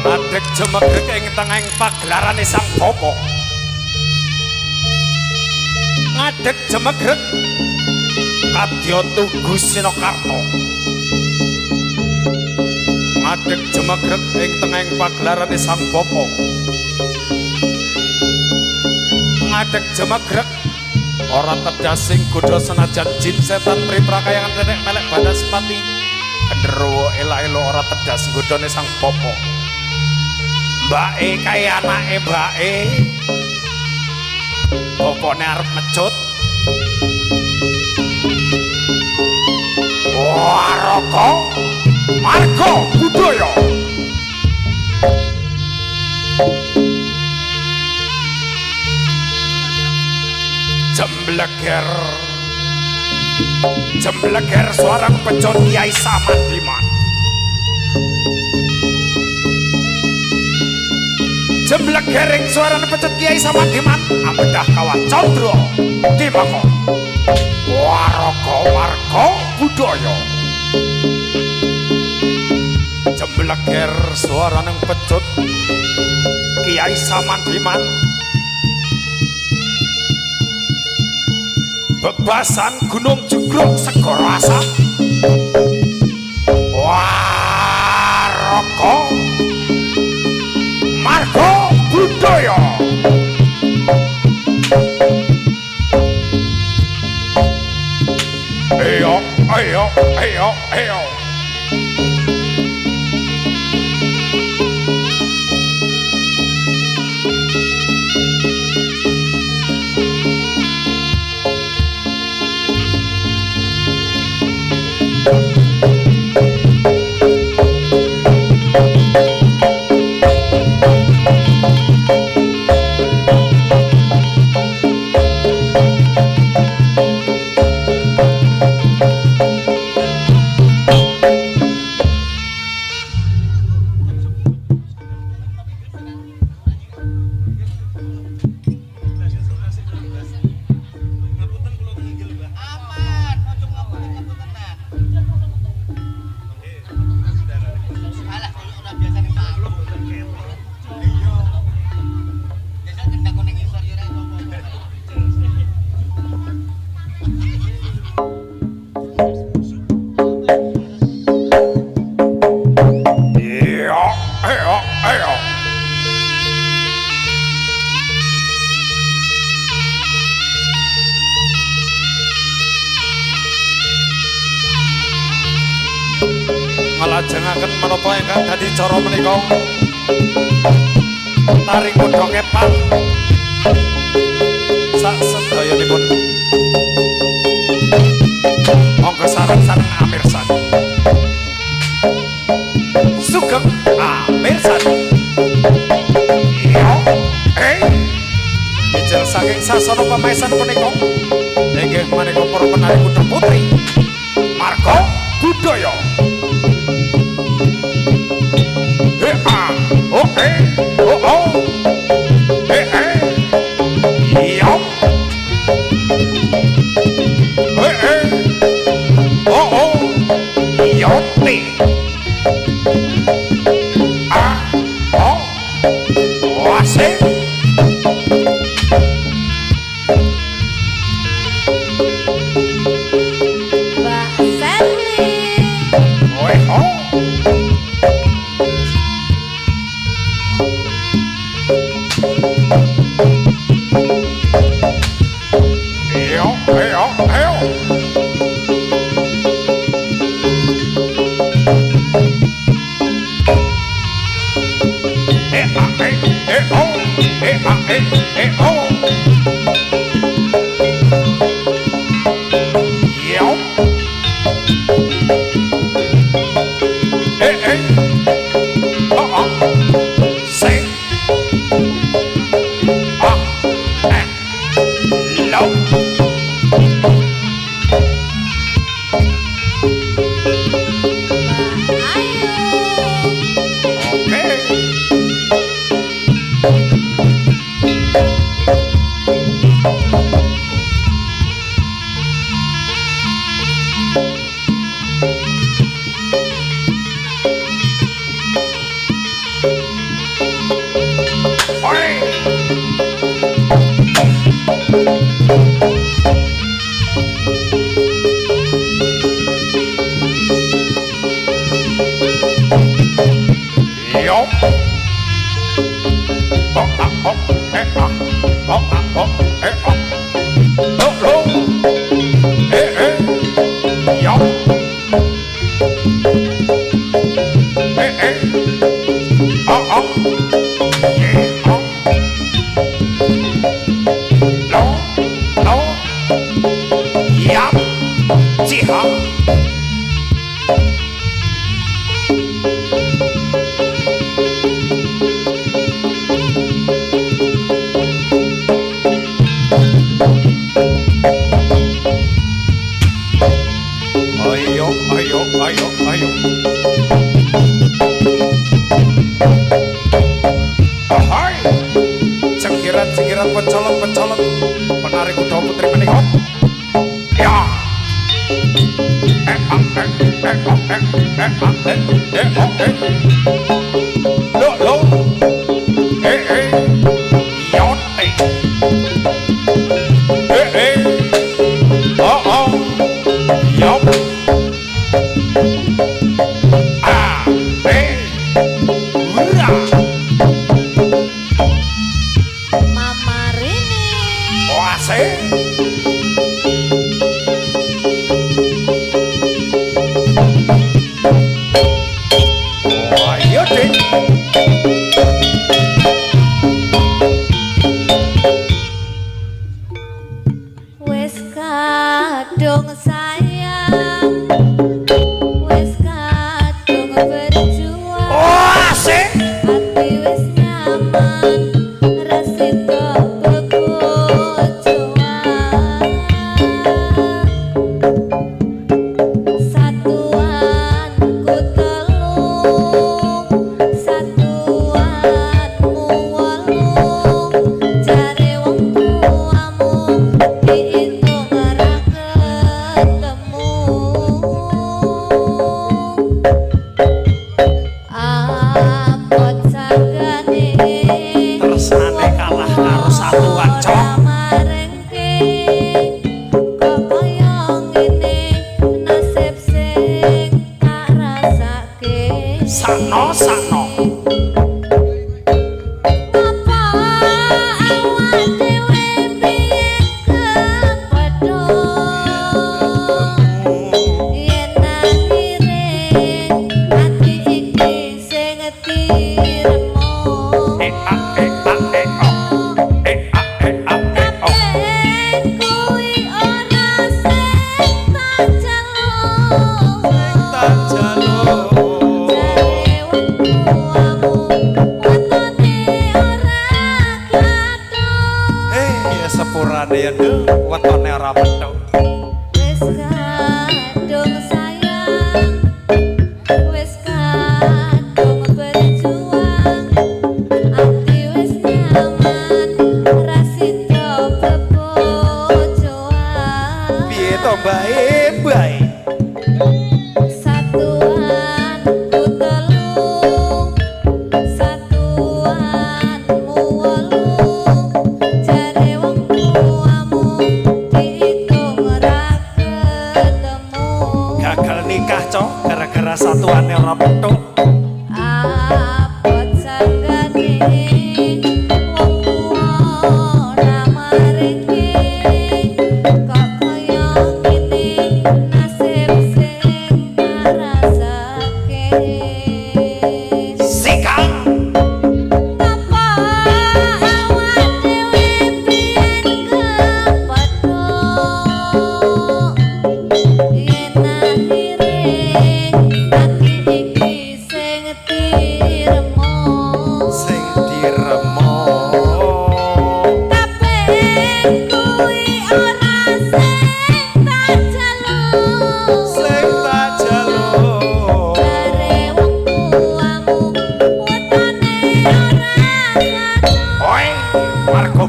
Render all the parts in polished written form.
Ngadeg jemegrek ing tengahing pagelaran sang bapa. Ngadeg jemegrek kadya Tugu Sinakarta. Ngadeg jemegrek ing tengahing pagelaran sang bapa. Ngadeg jemegrek ora tedas sing godha senajan jin setan priprakyangan tenek melek Banaspati. Gendero ela-elo ora tedas nggodhone sang bapa. Mbake kae anake mbake. Bapane arep mecut. Waraka marga budaya. Jembleger suarang pecut Kiai Samandiman. Jemblekering suarane pecut Kiai Samandiman ambedah kawah Candra Dimaka. Waraka marga budaya. Jembleger suarane pecut Kiai Samandiman. Bebasan Gunung Jugruk Segara Asam. Waraka marga budaya. Ayo, ayo, ayo, ayo. Ngalajengaken menapa ingkang dadi cara menika taring kodhong kepan sak sedayanipun monggo sareng-sareng amirsan sugeng amirsan yo ijel saking sasana pamaisan punika inggih menika para penari putra putri marga budaya. Cengiran pencolot penari kuda putri menika ya lo yot oh yop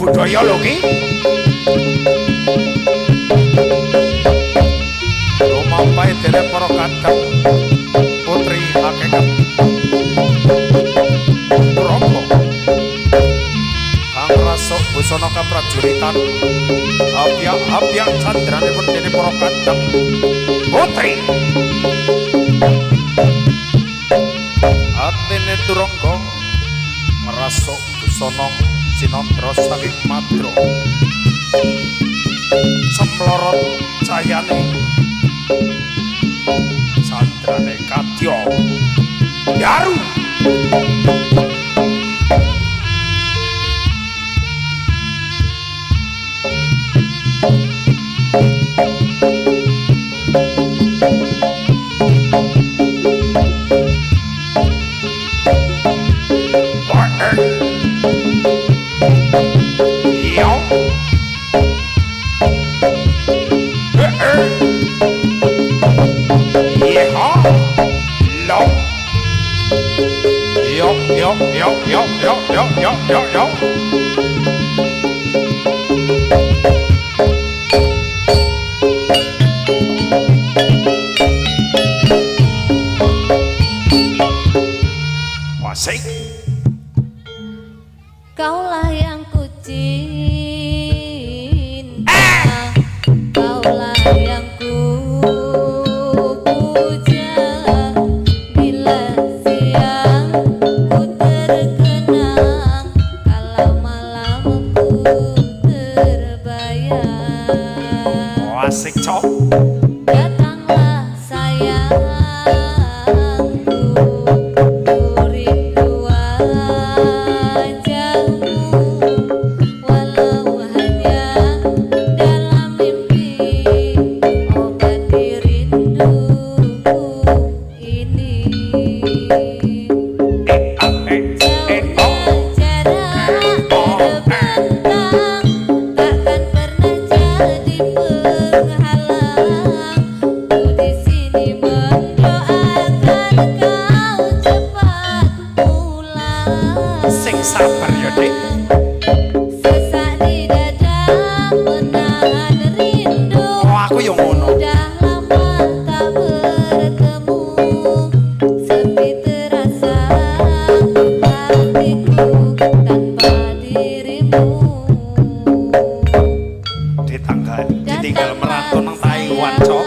budaya lho ki. Lumampahe dene para kadang putri hakikat Prabu kang rasok busana kaprajuritan abyak candranipun dene para kadang putri atene turangga Pasok busana sinandra saking madra semlorot cahayane sandrane kadya yaru Yo. Wasik. Kaulah yang ku cinta, kaulah yang ku puja. Bila siang ku terkenang, kalau malam ku terbayang. Wasik cok. Datanglah sayangku, ku rindu wajahmu, walau hanya dalam mimpi. Obati rinduku ini. Jauhnya jarak terbentang, takkan pernah jadi penghalang. Ku di sini mendoakan kau cepat pulang. Sing sabar ya dik. Sesak di dada menahan rindu. Oh aku yang ngono. Sudah lama tak bertemu, sepi terasa hatiku tanpa dirimu. Ditinggal merantau nang Taiwan cok.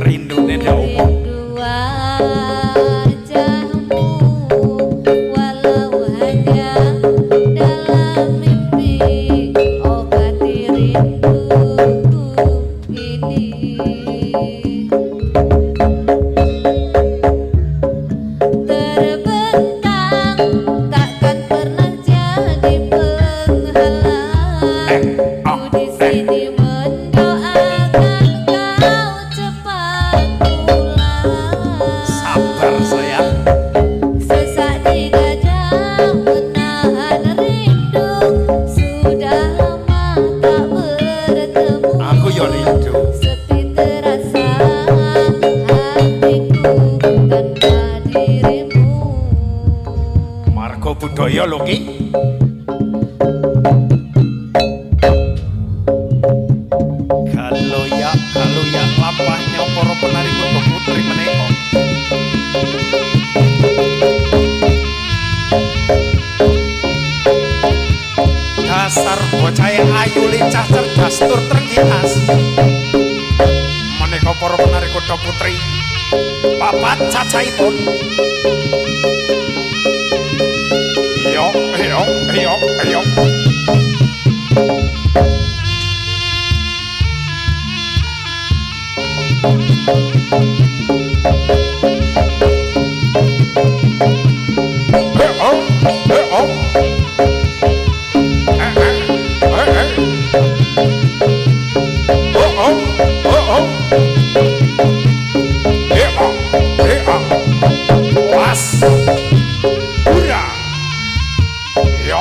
Rindu nenda opo. Rindu wajahmu, walau hanya dalam mimpi. Obati rinduku ini. Terbentang, takkan pernah jadi penghalang. Ku di sini mendoakan kau cepat pulang. Sabar sayang. Sesak di dada menahan rindu, sudah lama tak bertemu. Aku yo rindu. Sepi terasa hatiku tanpa dirimu. Margo budaya lho ki. Galoya lampahnya para penari kudu putri menika. Dasar bocah ayu lincah cerdas tur terkias. Menika para penari kudu putri papat cacaipun. Yo. Was. Hurra. Yo.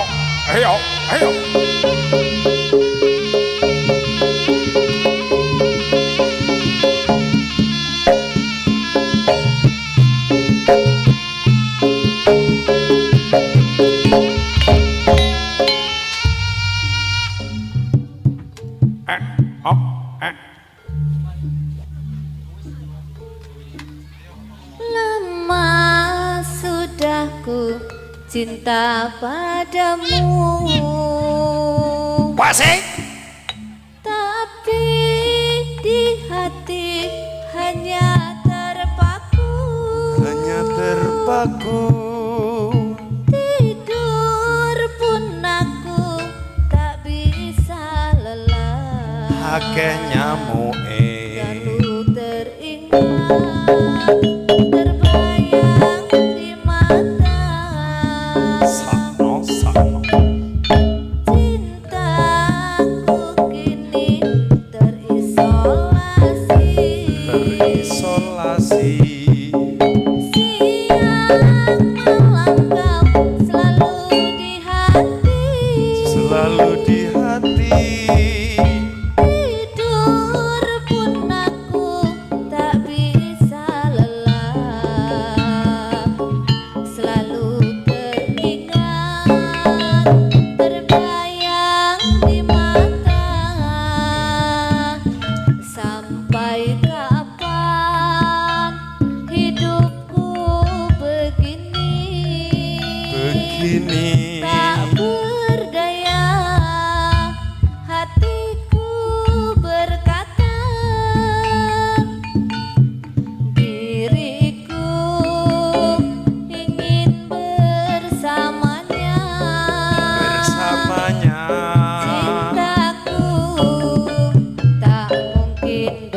Lama sudah ku cinta padamu, Wasik. tapi di hati hanya terpaku. akeh nyamuke Selalu teringat, terbayang di mata. sakno sakno Cintaku kini terisolasi. terisolasi Siang malam kau selalu di hati. selalu di hati Tidur pun aku tak bisa lelap. Selalu teringat, terbayang di mata. Sampai kapan hidupku begini? begini Tak berdaya, hatiku berkata, diriku ingin bersamanya. bersamanya Cintaku tak mungkin